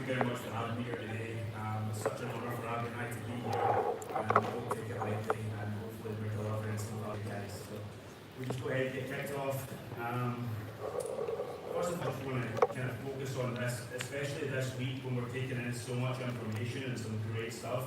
you very much for having me here today. It's such an honour for Abby and I to be here. We won't take it lightly, and hopefully we're delivering some of you guys. So we just go ahead and get kicked off. First of all, I just want to kind of focus on this, especially this week when we're taking in so much information and some great stuff.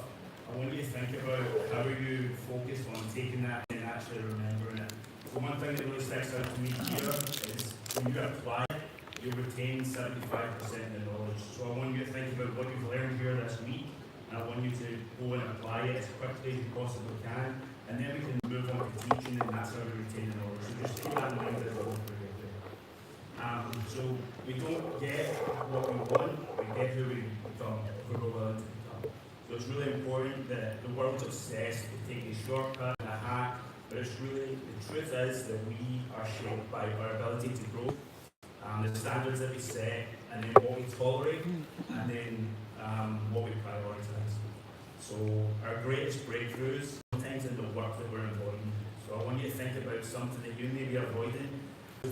I want you to think about how you focus on taking that and actually remembering it. So one thing that really sticks out to me here is when you apply it, you retain 75% of the knowledge. So I want you to think about what you've learned here this week, and I want you to go and apply it as quickly as you possibly can, and then we can move on to teaching, and that's how we retain the knowledge. So just keep that in mind as well. So we don't get what we want, we get who we become, if we're willing to become. So it's really important that the world's obsessed with taking a shortcut and a hack, but it's really, the truth is that we are shaped by our ability to grow, the standards that we set, and then what we tolerate, and then what we prioritize. So our greatest breakthroughs sometimes in the work that we're avoiding. So I want you to think about something that you may be avoiding.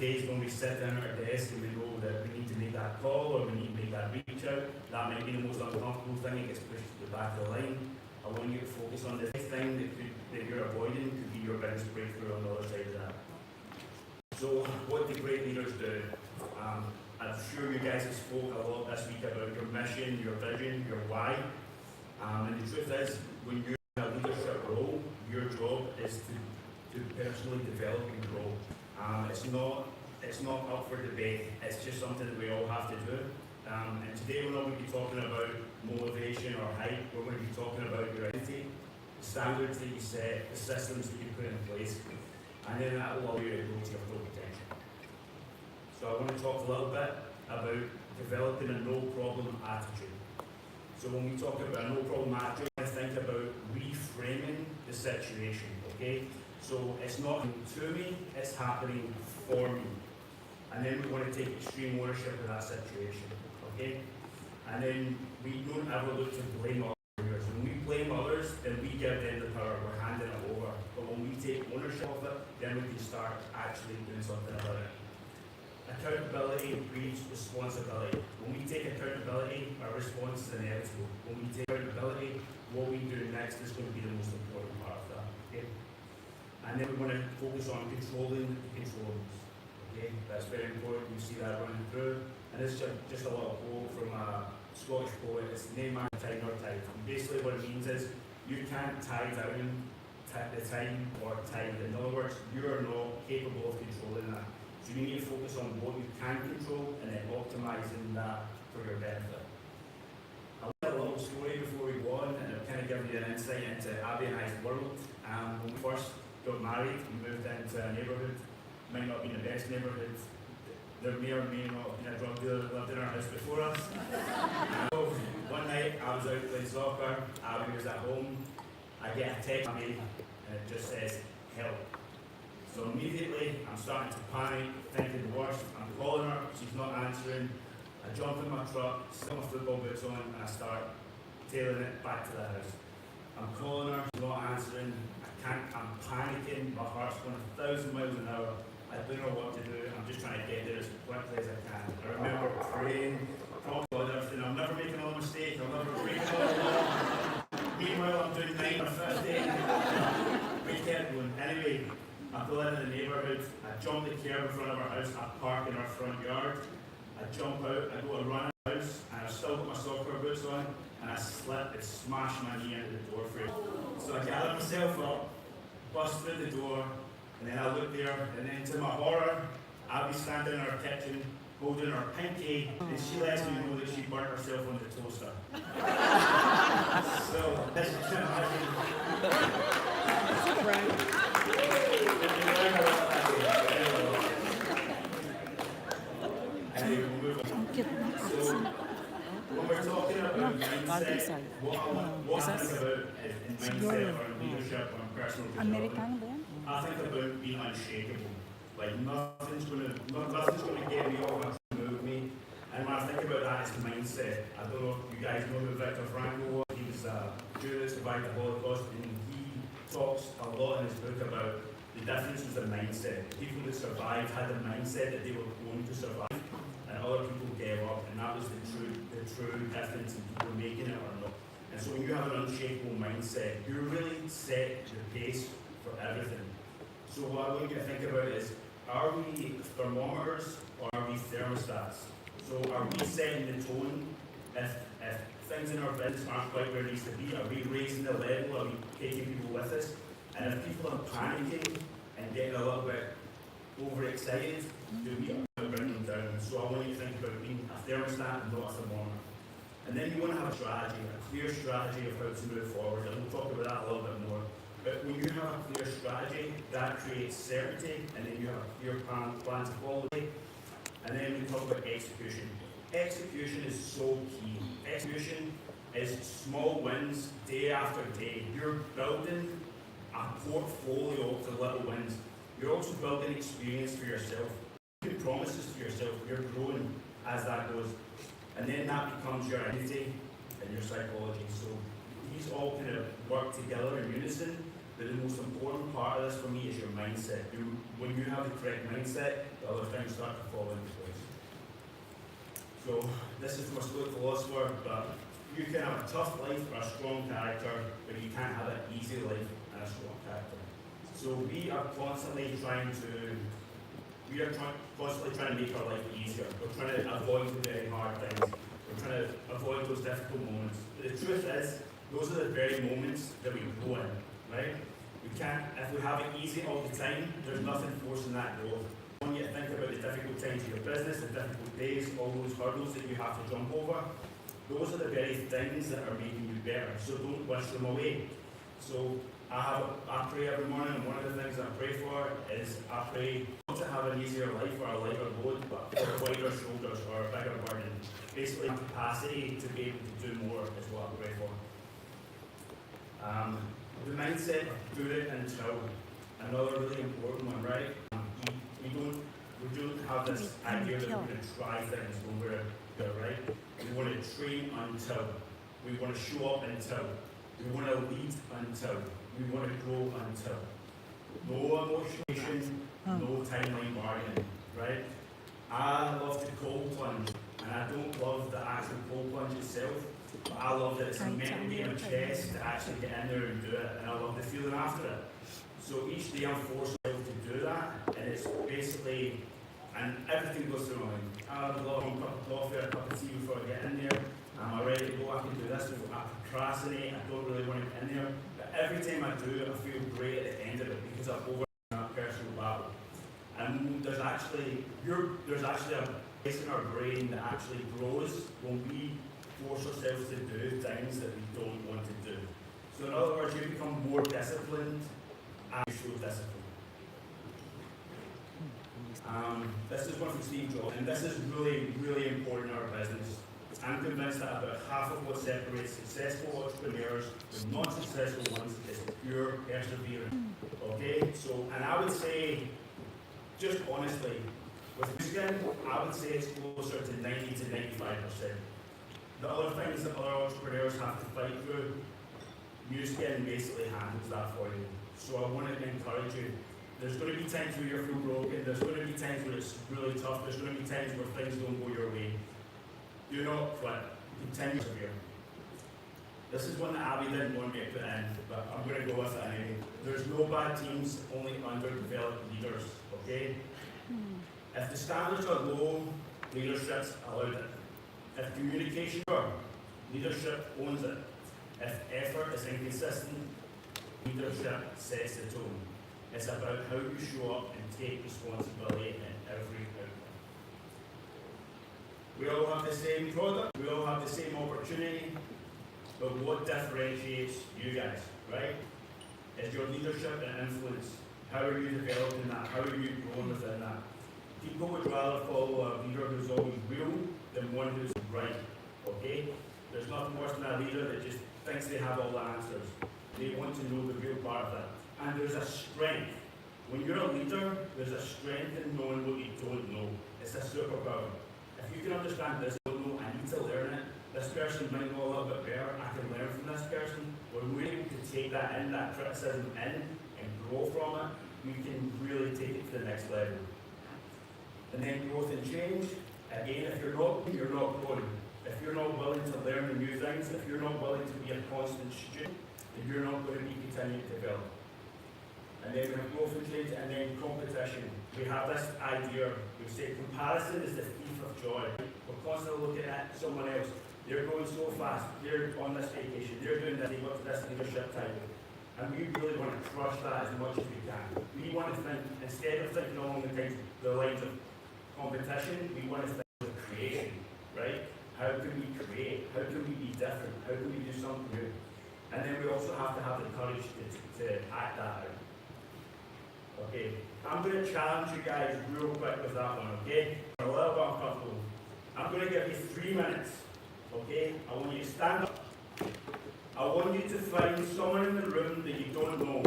Days when we sit down at our desk and we know that we need to make that call or we need to make that reach out, that might be the most uncomfortable thing, it gets pushed to the back of the line. I want you to focus on the thing that you're avoiding could be your biggest breakthrough on the other side of that. So what do great leaders do? I'm sure you guys have spoke a lot this week about your mission, your vision, your why. And the truth is, when you're in a leadership role, your job is to personally develop and grow. It's not up for debate, it's just something that we all have to do. And today we're not going to be talking about motivation or hype, we're going to be talking about your identity, the standards that you set, the systems that you put in place, and then that will allow you to go to your full potential. So I want to talk a little bit about developing a no-problem attitude. So when we talk about a no-problem attitude, I think about reframing the situation, okay? So it's not to me, it's happening for me. And then we want to take extreme ownership of that situation, okay? And then we don't ever look to blame others. When we blame others, then we give them the power, we're handing it over. But when we take ownership of it, then we can start actually doing something about it. Accountability breeds responsibility. When we take accountability, our response is inevitable. When we take accountability, what we do next is going to be the most important part of that, okay? And then we want to focus on controlling the controllables. Okay, that's very important. You see that running through. And this is just a little quote from a Scottish poet. It's "Nae man time nor tide." And basically what it means is you can't tie down the time or tide. In other words, you are not capable of controlling that. So you need to focus on what you can control and then optimizing that for your benefit. I'll tell a little story before we go on, and it'll kind of give you an insight into Abby and I's world. When we first got married, we moved into a neighbourhood, might not be the best neighbourhood. There may or may not have been a drug dealer that lived in our house before us. So one night I was out playing soccer, Abby was at home, I get a text from me and it just says, "Help." So immediately I'm starting to panic, thinking the worst. I'm calling her, she's not answering. I jump in my truck, stick my football boots on, and I start tailing it back to the house. I'm calling her, she's not answering. I'm panicking, my heart's going 1,000 miles an hour. I don't know what to do, I'm just trying to get there as quickly as I can. I remember praying, talking about everything, I'm never making another mistake, I'll never break another law. Meanwhile, I'm doing 9 or 15. We kept going. Anyway, I pull into the neighbourhood, I jump the curb in front of our house, I park in our front yard, I jump out, I go to run out of the house, and I've still got my soccer boots on, and I slip and smash my knee into the door frame. So I gather myself up, bust through the door, and then I look there, and then to my horror, I'll be standing in our kitchen, holding her pinky, and she lets me know that she burnt herself on the toaster. So, as you can imagine, anyway, we'll move on. So, when we're talking about mindset, what I think about in mindset or in leadership or in personal development, I think about being unshakable. Like nothing's going to get me off and move me. And when I think about that, it's mindset. I don't know if you guys know who Viktor Frankl was. He was a Jew that survived the Holocaust, and he talks a lot in his book about the difference in mindset. The people that survived had the mindset that they were going to survive, and other people gave up, and that was the true difference in people making it or not. And so when you have an unshakable mindset, you really set the pace for everything. So what I want you to think about is, are we thermometers or are we thermostats? So are we setting the tone if things in our business aren't quite where it needs to be? Are we raising the level? Are we taking people with us? And if people are panicking and getting a little bit overexcited, do we bring them down? So I want you to think about being a thermostat and not a thermometer. And then you want to have a strategy, a clear strategy of how to move forward. And we'll talk about that a little bit more. But when you have a clear strategy, that creates certainty, and then you have a clear plan to follow. And then we talk about execution. Execution is so key. Execution is small wins day after day. You're building a portfolio of the little wins. You're also building experience for yourself. Making promises to yourself. You're growing as that goes. And then that becomes your identity and your psychology. So these all kind of work together in unison. But the most important part of this for me is your mindset. When you have the correct mindset, the other things start to fall into place. So this is from a Stoic philosopher, but you can have a tough life or a strong character, but you can't have an easy life and a strong character. So we are constantly trying to make our life easier. We're trying to avoid the very hard things. We're trying to avoid those difficult moments. But the truth is, those are the very moments that we grow in, right? We can't, if we have it easy all the time, there's nothing forcing that growth. I want you to think about the difficult times of your business, the difficult days, all those hurdles that you have to jump over. Those are the very things that are making you better. So don't wish them away. So I pray every morning, and one of the things I pray for is I pray not to have an easier life or a lighter load, but for wider shoulders or a bigger burden. Basically, capacity to be able to do more is what I pray for. The mindset of do it until, another really important one, right? We don't have this idea that we're going to try things when we're there, right? We want to train until, we want to show up until, we want to lead until, we want to grow until. No emotion, no timeline bargaining, right? I love the cold plunge, and I don't love the actual cold plunge itself, but I love that it's a mental game of chess to actually get in there and do it, and I love the feeling after it. So each day I'm forced myself to do that, and it's basically, and everything goes through my mind. I love a cup of coffee or a cup of tea before I get in there. Am I ready to go? I can do this. I procrastinate. I don't really want to get in there. But every time I do it, I feel great at the end of it because I've overcome that personal battle. And there's actually a place in our brain that actually grows when we force ourselves to do things that we don't want to do. So in other words, you become more disciplined and you show discipline. This is one from Steve Jobs, and this is really, really important in our business. I'm convinced that about half of what separates successful entrepreneurs from non-successful ones is pure perseverance. Okay? So, and I would say, just honestly, with Newskin, I would say it's closer to 90 to 95%. The other things that other entrepreneurs have to fight through, Newskin basically handles that for you. So I want to encourage you. There's going to be times where you feel broken. There's going to be times where it's really tough. There's going to be times where things don't go your way. Do not quit. Continue to persevere. This is one that Abby didn't want me to put in, but I'm going to go with it anyway. There's no bad teams, only underdeveloped leaders. Okay? If the standards are low, leadership's allowed it. If communication is poor, leadership owns it. If effort is inconsistent, leadership sets the tone. It's about how you show up and take responsibility in every outcome. We all have the same product, we all have the same opportunity, but what differentiates you guys, right? Is your leadership and influence. How are you developing that? How are you growing within that? People would rather follow a leader who's always real than one who's right, okay? There's nothing worse than a leader that just thinks they have all the answers. They want to know the real part of that. And there's a strength. When you're a leader, there's a strength in knowing what you don't know. It's a superpower. If you can understand this, I don't know, I need to learn it. This person might know a little bit better. I can learn from this person. When we're able to take that in, that criticism in, and grow from it, we can really take it to the next level. And then growth and change. Again, if you're not growing. If you're not willing to learn the new things, if you're not willing to be a constant student, then you're not going to be continuing to develop. And then we have growth and change, and then competition. We have this idea, we say comparison is the thief of joy. We're constantly looking at someone else. They're going so fast, they're on this vacation, they're doing this, they've got this leadership title. And we really want to crush that as much as we can. We want to think, instead of thinking along the lines of competition, we want to think of creation, right? How can we create? How can we be different? How can we do something new? And then we also have to have the courage to act that out. Okay, I'm going to challenge you guys real quick with that one, okay? A little bit uncomfortable. I'm going to give you 3 minutes, okay? I want you to stand up. I want you to find someone in the room that you don't know,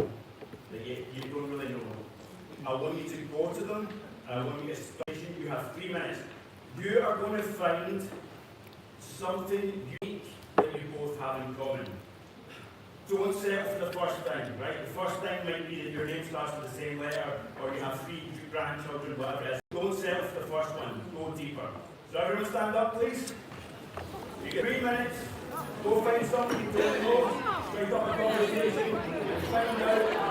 that you don't really know. I want you to go to them, and I want you to study. You have 3 minutes. You are going to find something unique that you both have in common. Don't settle for the first thing, right? The first thing might be that your name starts with the same letter, or you have 3 grandchildren, whatever it is. Don't settle for the first one. Go deeper. So everyone stand up, please. You get 3 minutes. Go find something you don't know. Straight up a conversation. Find out.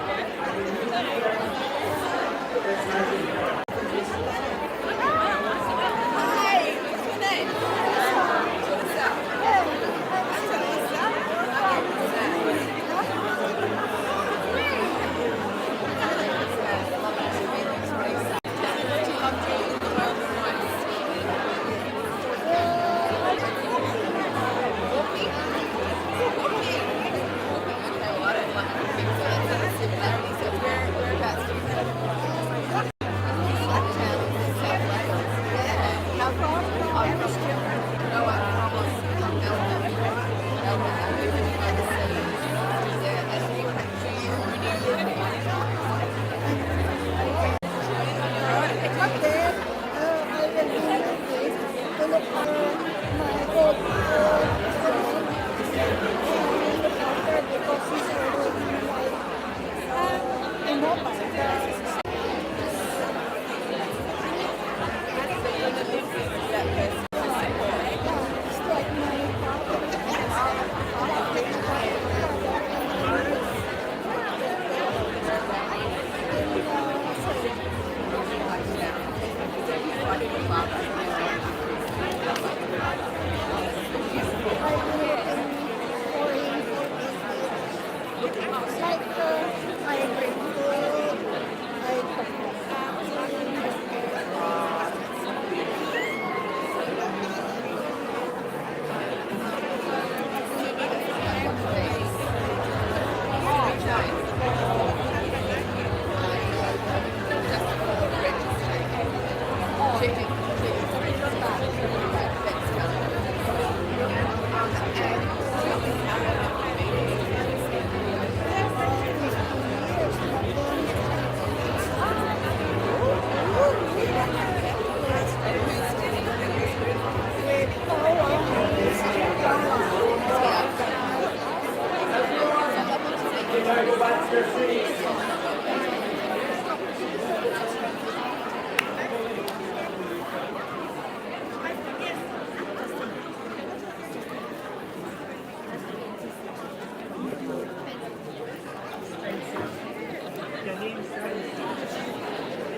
And you meet friends. It's magic.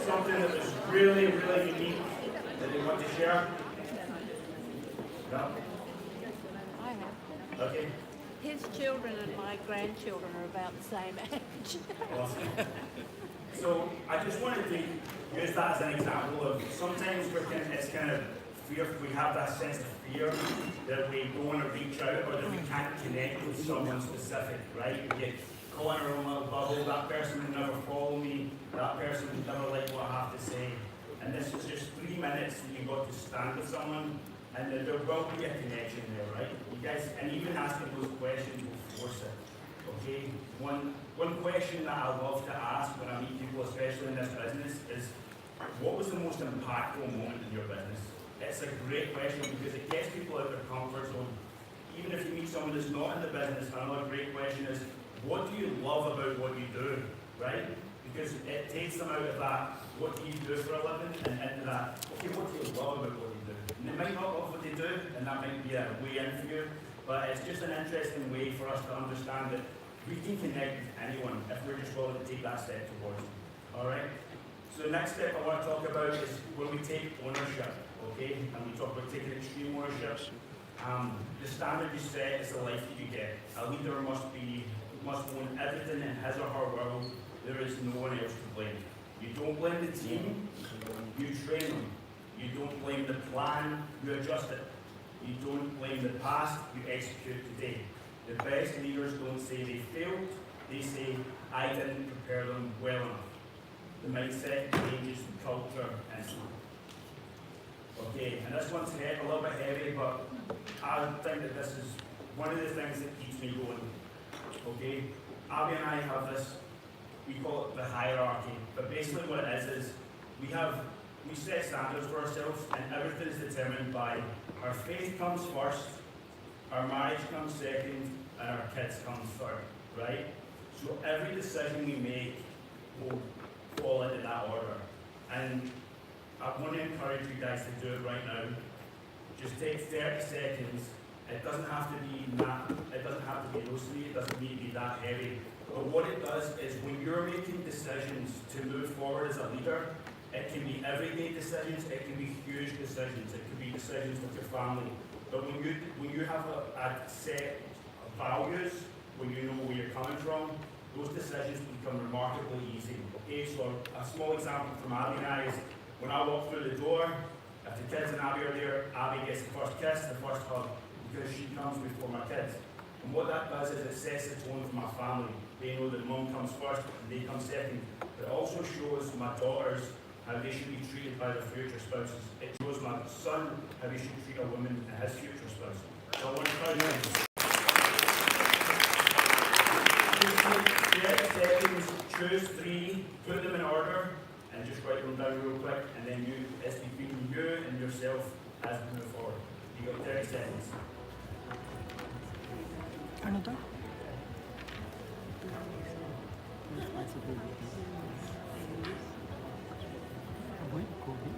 Something that was really, really unique that they want to share? No? I have. Okay. His children and my grandchildren are about the same age. Awesome. So I just wanted to use that as an example of sometimes it's kind of fear. We have that sense of fear that we don't want to reach out or that we can't connect with someone specific, right? We get caught in our own little bubble. That person would never follow me. That person would never like what I have to say. And this is just 3 minutes that you've got to stand with someone, and there will be a connection there, right? You guys, and even asking those questions will force it, okay? One question that I love to ask when I meet people, especially in this business, is what was the most impactful moment in your business? It's a great question because it gets people out of their comfort zone. Even if you meet someone that's not in the business, another great question is, what do you love about what you do, right? Because it takes them out of that, what do you do for a living, and into that, okay, what do you love about what you do? And they might not love what they do, and that might be a way in for you, but it's just an interesting way for us to understand that we can connect with anyone if we're just willing to take that step towards them, all right? So the next step I want to talk about is when we take ownership, okay? And we talk about taking extreme ownership. The standard you set is the life that you get. A leader must own everything in his or her world. There is no one else to blame. You don't blame the team, you train them. You don't blame the plan, you adjust it. You don't blame the past, you execute today. The best leaders don't say they failed, they say, I didn't prepare them well enough. The mindset changes the culture and so on. Okay, and this one's a little bit heavy, but I think that this is one of the things that keeps me going. Okay, Abby and I have this, we call it the hierarchy, but basically what it is we set standards for ourselves, and everything is determined by our faith comes first, our marriage comes second, and our kids come third, right? So every decision we make will fall into that order. And I want to encourage you guys to do it right now. Just take 30 seconds. It doesn't have to be loosely, it doesn't need to be that heavy. But what it does is when you're making decisions to move forward as a leader, it can be everyday decisions, it can be huge decisions, it can be decisions with your family. But when you have a set of values, when you know where you're coming from, those decisions become remarkably easy. Okay, so a small example from Abby and I is when I walk through the door, if the kids and Abby are there, Abby gets the first kiss, the first hug, because she comes before my kids. And what that does is it sets the tone for my family. They know that mum comes first and they come second. But it also shows my daughters how they should be treated by their future spouses. It shows my son how he should treat a woman and his future spouse. So I want to encourage you. 30 seconds, choose 3, put them in order, and just write them down real quick, and then it's between you and yourself as we move forward. You got 30 seconds. Ano to? Avoid COVID.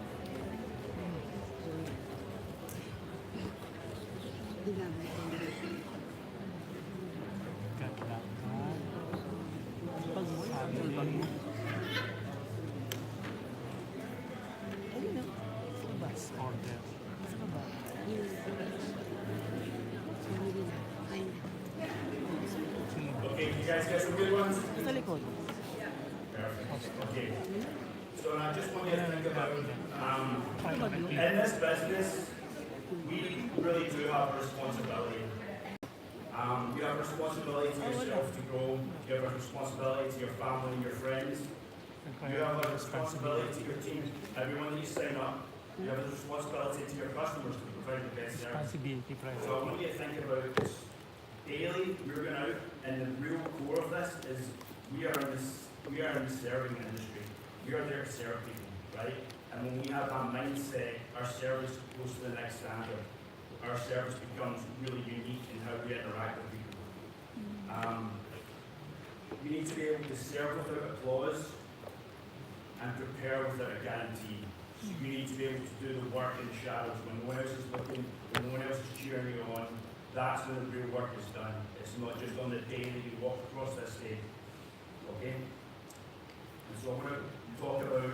Pagsabi. Bus order. Okay, you guys get some good ones? Sa likod. Perfect. Okay. So I just want you to think about, in this business, we really do have a responsibility. You have a responsibility to yourself to grow. You have a responsibility to your family and your friends. You have a responsibility to your team, everyone that you sign up. You have a responsibility to your customers to provide the best service. Responsibility, right? So I want you to think about this. Daily, we're going out, and the real core of this is we are in the serving industry. We are there to serve people, right? And when we have that mindset, our service goes to the next standard. Our service becomes really unique in how we interact with people. We need to be able to serve without applause and prepare without a guarantee. So you need to be able to do the work in the shadows when no one else is looking, when no one else is cheering you on. That's when the real work is done. It's not just on the day that you walk across that stage. Okay? And so I'm going to talk about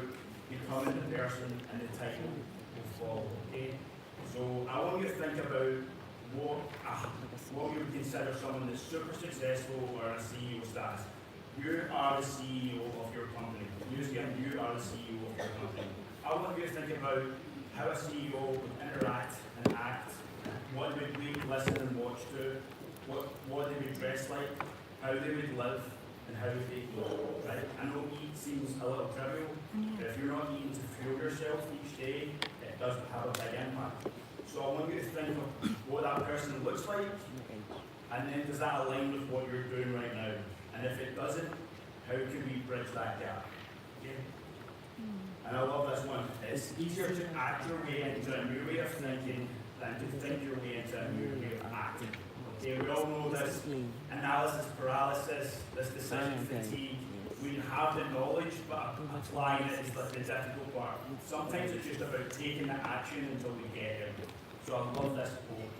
becoming the person and the title will follow. Okay? So I want you to think about what you would consider someone that's super successful or a CEO status. You are the CEO of your company. You are the CEO of your company. I want you to think about how a CEO would interact and act, what they would read, listen and watch to, what they would dress like, how they would live, and how they eat, right? I know eat seems a little trivial, but if you're not eating to fuel yourself each day, it does have a big impact. So I want you to think of what that person looks like, and then does that align with what you're doing right now? And if it doesn't, how can we bridge that gap? Okay? And I love this one. It's easier to act your way into a new way of thinking than to think your way into a new way of acting. Okay, we all know this analysis paralysis, this decision fatigue. We have the knowledge, but applying it is the difficult part. Sometimes it's just about taking the action until we get there. So I love this quote.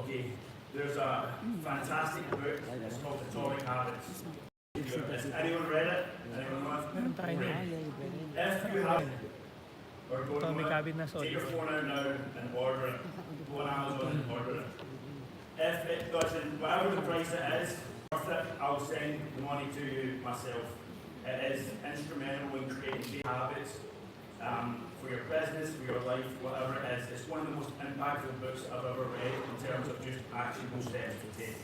Okay, there's a fantastic book. It's called Atomic Habits. Has anyone read it? Anyone know it? Meron tayo na. If you have, or go Atomic to Habit na take solid. your phone out now and order it. Go on Amazon and order it. If it doesn't, whatever the price it is, worth it, I'll send the money to you myself. It is instrumental in creating habits for your business, for your life, whatever it is. It's one of the most impactful books I've ever read in terms of just actionable steps to take.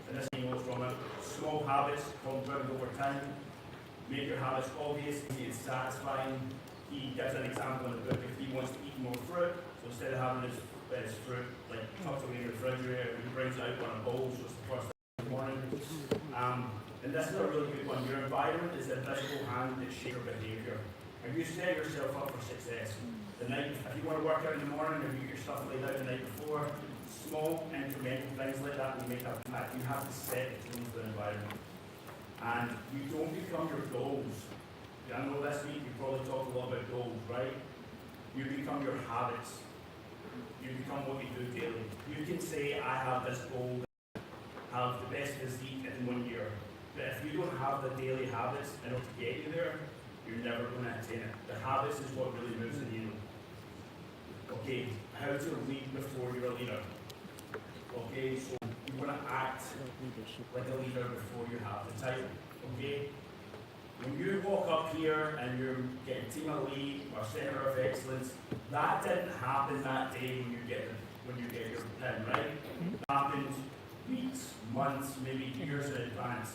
And this notes from it. Small habits compound over time. Make your habits obvious, easy and satisfying. He gives an example in the book. If he wants to eat more fruit, so instead of having his fruit like tucked away in the refrigerator, he brings it out on a bowl, so it's the first thing in the morning. And this is a really good one. Your environment is the invisible hand that shapes your behaviour. If you set yourself up for success, the night, if you want to work out in the morning, if you get your stuff laid out the night before, small incremental things like that will make an impact. You have to set the tone for the environment. And you don't become your goals. I know this week you probably talked a lot about goals, right? You become your habits. You become what you do daily. You can say, I have this goal, have the best physique in 1 year. But if you don't have the daily habits in order to get you there, you're never going to attain it. The habits is what really moves the needle. Okay, how to lead before you're a leader. Okay, so you want to act like a leader before you have the title. Okay? When you walk up here and you're getting Team Elite or Centre of Excellence, that didn't happen that day when you get your pin, right? It happened weeks, months, maybe years in advance.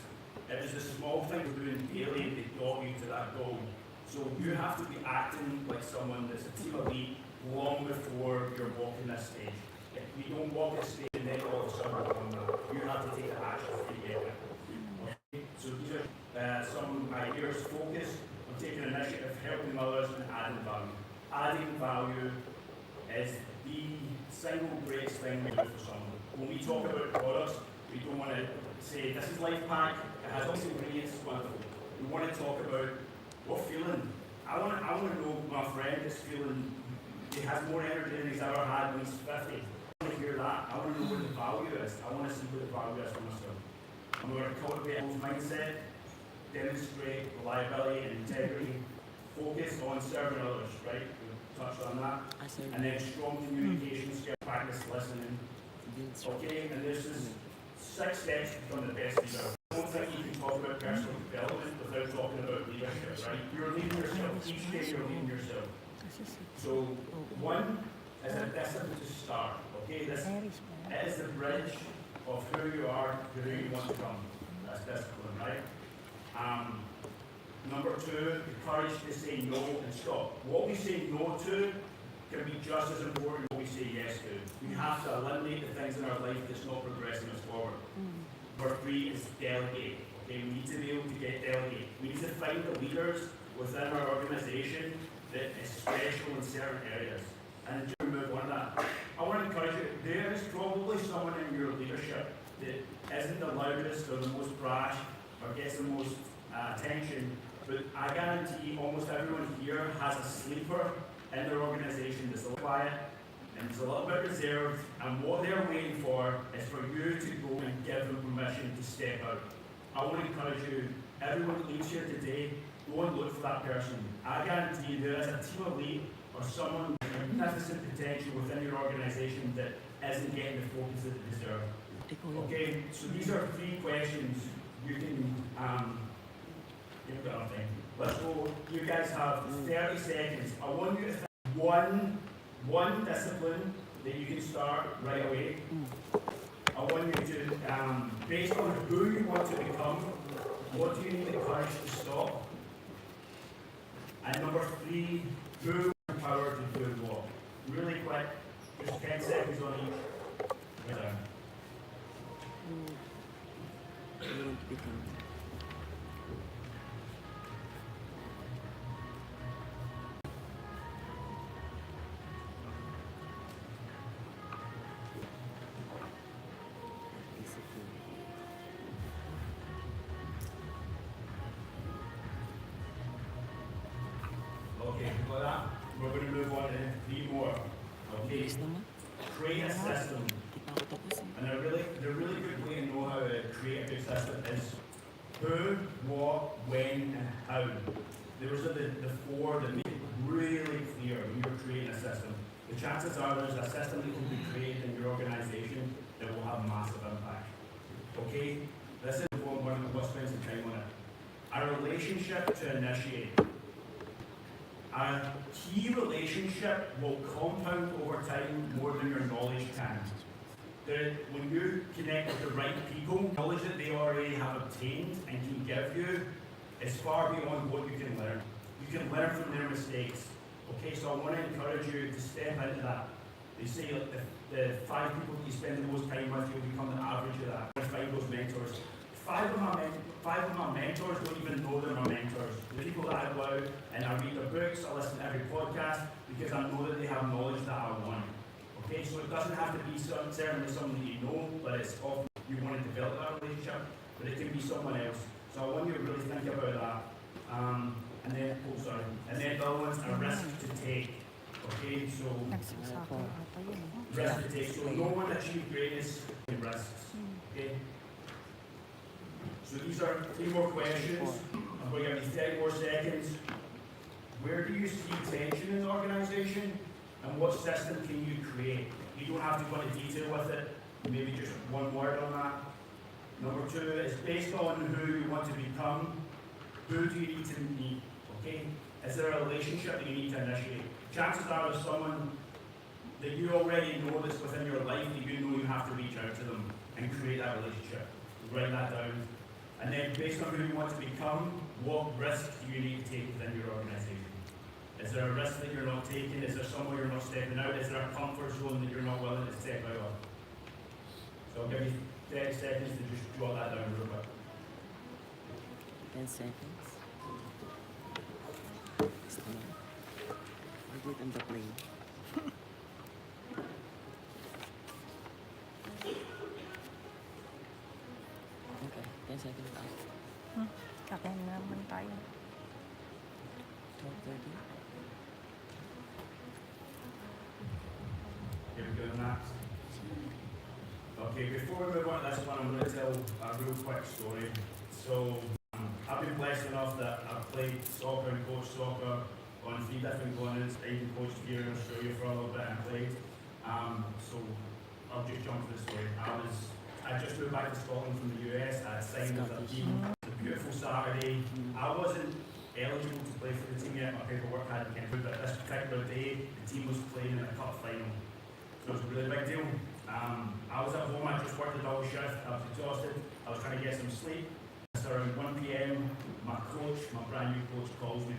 It was the small things we're doing daily that got you to that goal. So you have to be acting like someone that's a Team Elite long before you're walking this stage. If you don't walk this stage and then all of a sudden you have to take the action to get there. Okay? So these are some ideas. Focus on taking initiative, helping others, and adding value. Adding value is the single greatest thing we do for someone. When we talk about products, we don't want to say, this is Life Pack, it has all these ingredients, it's wonderful. We want to talk about what feeling. I want to know my friend is feeling, he has more energy than he's ever had when he's 50. I want to hear that. I want to know what the value is. I want to see what the value is for myself. I'm going to cultivate a mindset, demonstrate reliability and integrity, focus on serving others, right? We touched on that. And then strong communication skills, practice listening. Okay, and this is 6 steps to become the best leader. I don't think you can talk about personal development without talking about leadership, right? You're leading yourself. Each day you're leading yourself. So, one is a discipline to start. Okay, this is the bridge of who you are to who you want to become. That's discipline, right? Number 2, the courage to say no and stop. What we say no to can be just as important as what we say yes to. We have to eliminate the things in our life that's not progressing us forward. Number 3 is delegate. Okay, we need to be able to delegate. We need to find the leaders within our organisation that is special in certain areas. And to remove one of that, I want to encourage you, there is probably someone in your leadership that isn't the loudest or the most brash or gets the most attention, but I guarantee almost everyone here has a sleeper in their organisation that's a little quiet and is a little bit reserved, and what they're waiting for is for you to go and give them permission to step out. I want to encourage you, everyone that leaves here today, go and look for that person. I guarantee there is a team of lead or someone with magnificent potential within your organisation that isn't getting the focus that they deserve. Okay, so these are 3 questions you can, you've got nothing. Let's go, you guys have 30 seconds. I want you to think one discipline that you can start right away. I want you to, based on who you want to become, what do you need the courage to stop? And number 3, who is empowered to do what? Really quick, just 10 seconds on each. Right down. You want to become. Discipline. Okay, got that? We're going to move on to 3 more. Okay, Bilis naman. create a system. Di pa ako tapos eh. And the really good way to know how to create a good system is who, what, when, and how. Those are the 4 that make it really clear when you're creating a system. The chances are there's a system that can be created in your organization that will have massive impact. Okay? This is one of what spend some time on it. A relationship to initiate. A key relationship will compound over time more than your knowledge can. When you connect with the right people, knowledge that they already have obtained and can give you is far beyond what you can learn. You can learn from their mistakes. Okay, so I want to encourage you to step into that. They say like the 5 people that you spend the most time with, you'll become the average of that. Find those mentors. 5 of my mentors don't even know they're my mentors. The people that I go out and I read their books, I listen to every podcast because I know that they have knowledge that I want. Okay, so it doesn't have to be certainly someone that you know, but it's often you want to develop that relationship, but it can be someone else. So I want you to really think about that. And then the other one's a risk to take. Okay, so risk to take. So no one achieves greatness in risks. Okay. So these are 3 more questions. I'm going to give you 30 more seconds. Where do you see tension in the organization? And what system can you create? You don't have to go into detail with it. Maybe just one word on that. Number 2 is based on who you want to become. Who do you need to meet? Okay? Is there a relationship that you need to initiate? Chances are there's someone that you already know that's within your life that you know you have to reach out to them and create that relationship. Write that down. And then based on who you want to become, what risks do you need to take within your organization? Is there a risk that you're not taking? Is there somewhere you're not stepping out? Is there a comfort zone that you're not willing to step out of? So I'll give you 30 seconds to just jot that down real quick. 10 seconds. Basta na. I'll do it on the plane. Okay, 10 seconds out. Kakain naman tayo. 12:30. Here we go, Max. Okay, before we move on to this one, I'm going to tell a real quick story. So, I've been blessed enough that I've played soccer and coached soccer on 3 different continents. I even coached here in Australia for a little bit and played. So, I'll just jump to the story. I just moved back to Scotland from the US. I had signed with a team. It was a beautiful Saturday. I wasn't eligible to play for the team yet. My paperwork hadn't come through, but this particular day, the team was playing in a cup final. So it was a really big deal. I was at home, I just worked a double shift, I was exhausted, I was trying to get some sleep. So around 1 p.m, my brand new coach calls me.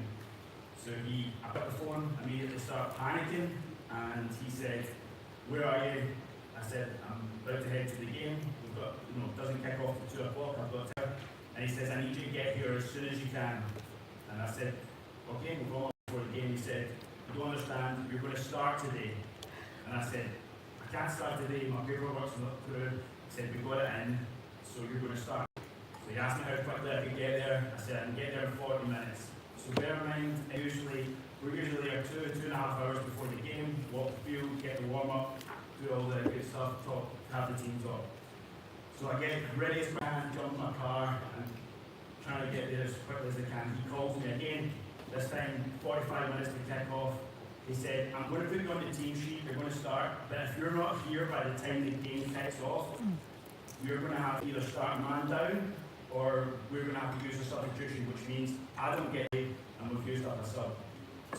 So I picked the phone, immediately started panicking, and he said, "Where are you?" I said, "I'm about to head to the game. We've got, it doesn't kick off at 2 o'clock, I've got time." And he says, "I need you to get here as soon as you can." And I said, "Okay, we'll go on before the game." He said, "You don't understand, you're going to start today." And I said, "I can't start today, my paperwork's not through." He said, "We got it in, so you're going to start." So he asked me how quickly I could get there. I said, "I can get there in 40 minutes. So bear in mind, we're usually there 2.5 hours before the game, walk the field, get the warm-up, do all the good stuff, have the team talk. So I get ready as I can, jump in my car, and trying to get there as quickly as I can. He calls me again, this time 45 minutes to kick off. He said, "I'm going to put you on the team sheet, you're going to start, but if you're not here by the time the game kicks off, you're going to have to either start man down, or we're going to have to use a substitution, which means I don't get it, and we've used up a sub."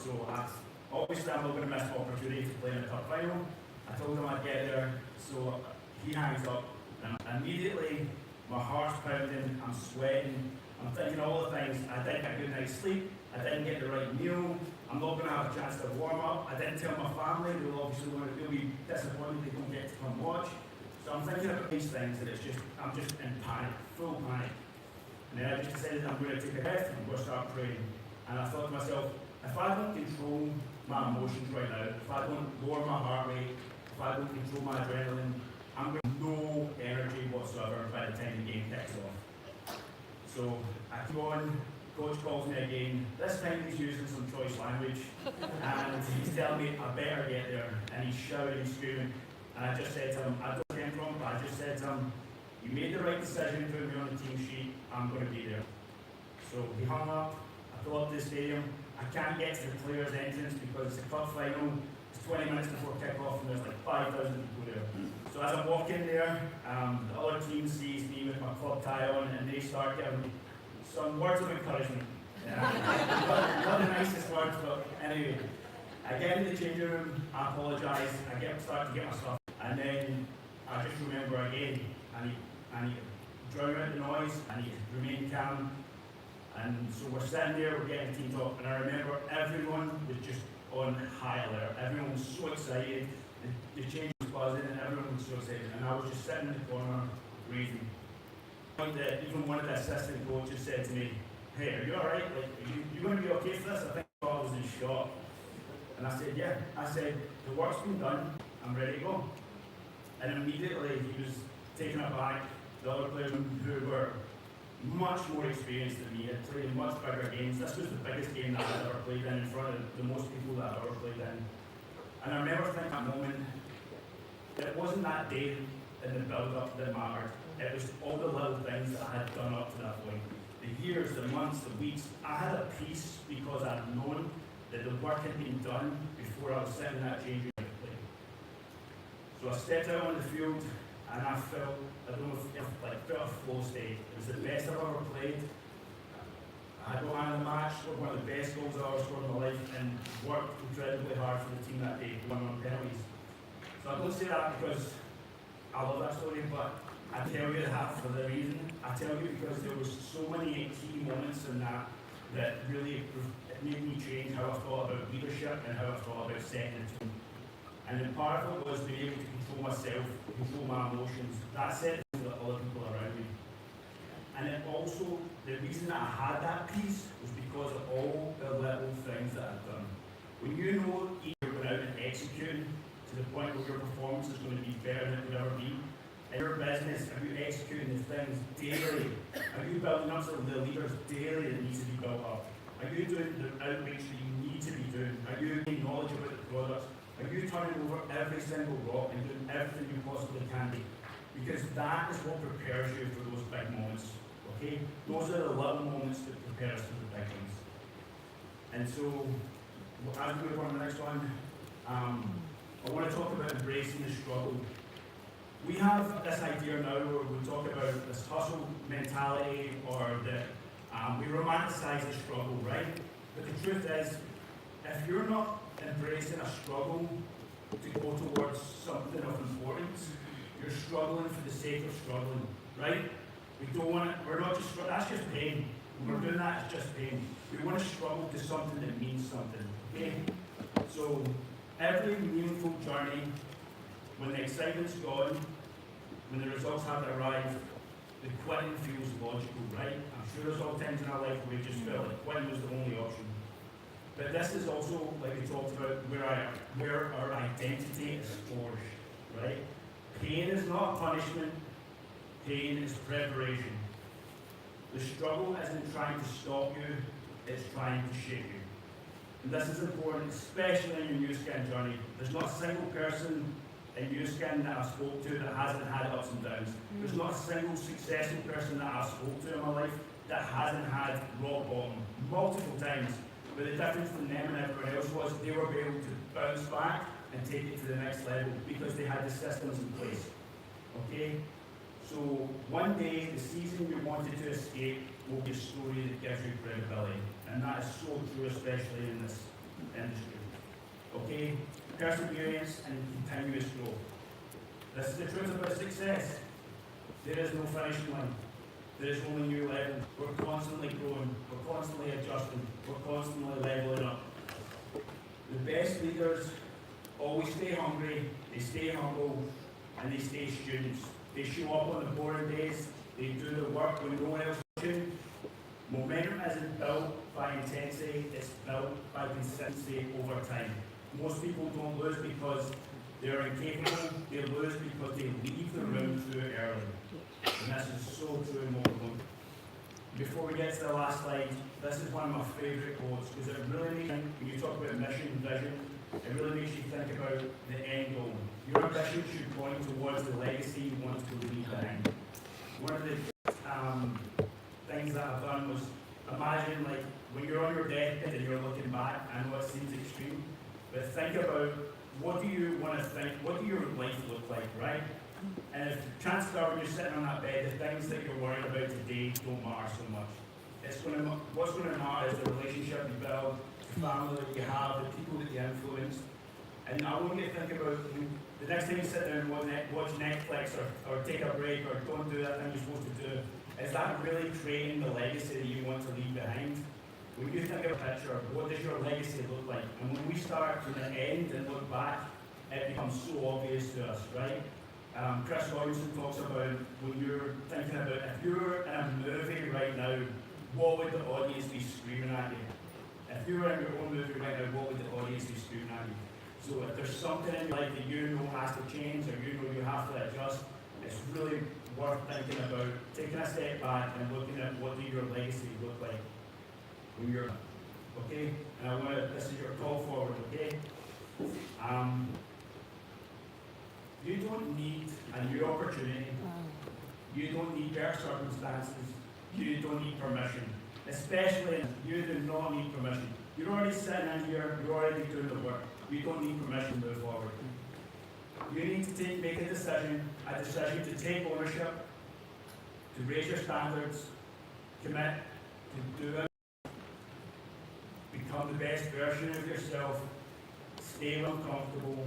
So obviously I'm not going to miss the opportunity to play in a cup final. I told him I'd get there, so he hangs up. And immediately, my heart's pounding, I'm sweating, I'm thinking all the things. I didn't get a good night's sleep, I didn't get the right meal, I'm not going to have a chance to warm up, I didn't tell my family, they'll be disappointed they don't get to come watch. So I'm thinking about these things, and I'm just in panic, full panic. And then I just decided I'm going to take a breath and I'm going to start praying. And I thought to myself, if I don't control my emotions right now, if I don't lower my heart rate, if I don't control my adrenaline, I'm going to have no energy whatsoever by the time the game kicks off. So I keep on, coach calls me again. This time he's using some choice language, and he's telling me I better get there. And he's shouting and screaming. And I just said to him, I don't get him wrong, but I just said to him, you made the right decision putting me on the team sheet, I'm going to be there. So he hung up, I pull up to the stadium, I can't get to the players' entrance because it's a cup final, it's 20 minutes before kick-off and there's like 5,000 people there. So as I walk in there, the other team sees me with my club tie on and they start giving me some words of encouragement. Not the nicest words, but anyway. I get into the changing room, I apologise, start to get my stuff, and then I just remember again, I need to drown out the noise, I need to remain calm, and so we're sitting there, we're getting team talk, and I remember everyone was just on high alert, everyone was so excited, the change was buzzing, and everyone was so excited, and I was just sitting in the corner, breathing. Even one of the assistant coaches said to me, hey, are you alright? Like, you going to be okay for this? I think I was in shock. And I said, yeah. I said, the work's been done, I'm ready to go. And immediately he was taken aback. The other players who were much more experienced than me had played much bigger games. This was the biggest game that I'd ever played in front of the most people that I've ever played in. And I remember thinking at that moment, it wasn't that day in the build-up that mattered. It was all the little things that I had done up to that point. The years, the months, the weeks. I had a peace because I'd known that the work had been done before I was sitting in that changing room to play. So I stepped out on the field and I felt, I don't know if felt a flow state. It was the best I've ever played. I got man of the match, scored one of the best goals I've ever scored in my life, and worked incredibly hard for the team that day, won on penalties. So I don't say that because I love that story, but I tell you that for the reason. I tell you because there was so many key moments in that really made me change how I thought about leadership and how I thought about setting the tone. And then part of it was being able to control myself, control my emotions. That set the other people around me. And then also, the reason that I had that peace was because of all the little things that I've done. When you know you're going out and executing to the point where your performance is going to be better than it would ever be, in your business, are you executing the things daily? Are you building up some of the leaders daily that needs to be built up? Are you doing the outreach that you need to be doing? Are you getting knowledge about the products? Are you turning over every single rock and doing everything you possibly can do? Because that is what prepares you for those big moments. Okay? Those are the little moments that prepare us for the big ones. And so, as we move on to the next one, I want to talk about embracing the struggle. We have this idea now where we talk about this hustle mentality, or that we romanticize the struggle, right? But the truth is, if you're not embracing a struggle to go towards something of importance, you're struggling for the sake of struggling, right? We don't want to, we're not just, that's just pain. When we're doing that, it's just pain. We want to struggle to something that means something, okay? So, every meaningful journey, when the excitement's gone, when the results have arrived, the quitting feels logical, right? I'm sure there's all times in our life where we just felt like quitting was the only option. But this is also, like we talked about, where our identity is forged, right? Pain is not punishment, pain is preparation. The struggle isn't trying to stop you, it's trying to shape you. And this is important, especially in your new skin journey. There's not a single person in new skin that I spoke to that hasn't had ups and downs. There's not a single successful person that I spoke to in my life that hasn't had rock bottom multiple times. But the difference from them and everyone else was they were able to bounce back and take it to the next level because they had the systems in place. Okay? So one day the season you wanted to escape will be a story that gives you credibility. And that is so true, especially in this industry. Okay? Perseverance and continuous growth. This is the truth about success. There is no finishing line. There is only new level. We're constantly growing. We're constantly adjusting. We're constantly leveling up. The best leaders always stay hungry, they stay humble, and they stay students. They show up on the boring days, they do the work when no one else is watching. Momentum isn't built by intensity, it's built by consistency over time. Most people don't lose because they're incapable, they lose because they leave the room too early. And this is so true in what we're going. Before we get to the last slide, this is one of my favourite quotes because it really makes, when you talk about mission and vision, it really makes you think about the end goal. Your ambition should point towards the legacy you want to leave behind. One of the things that I've done was imagine like when you're on your deathbed and you're looking back, I know it seems extreme, but think about what do you want to think, what do your life look like, right? And if chances are when you're sitting on that bed, the things that you're worried about today don't matter so much. What's going to matter is the relationship you build, the family that you have, the people that you influence. And I want you to think about the next time you sit down and watch Netflix or take a break or don't do that thing you're supposed to do, is that really creating the legacy that you want to leave behind? When you think of a picture, what does your legacy look like? And when we start from the end and look back, it becomes so obvious to us, right? Chris Robinson talks about when you're thinking about if you're in a movie right now, what would the audience be screaming at you? If you were in your own movie right now, what would the audience be screaming at you? So if there's something in your life that you know has to change or you know you have to adjust, it's really worth thinking about taking a step back and looking at what do your legacy look like when you're, okay? And I want to, this is your call forward, okay? You don't need a new opportunity. You don't need better circumstances. You don't need permission. Especially, you do not need permission. You're already sitting in here, you're already doing the work. You don't need permission to move forward. You need to make a decision to take ownership, to raise your standards, commit, to do it, become the best version of yourself, stay uncomfortable,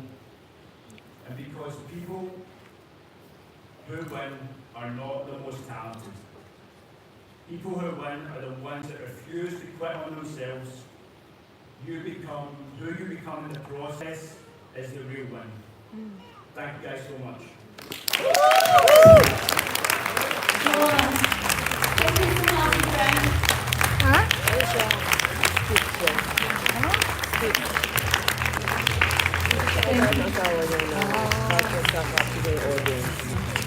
and because people who win are not the most talented. People who win are the ones that refuse to quit on themselves. Who you become in the process is the real win. Thank you guys so much.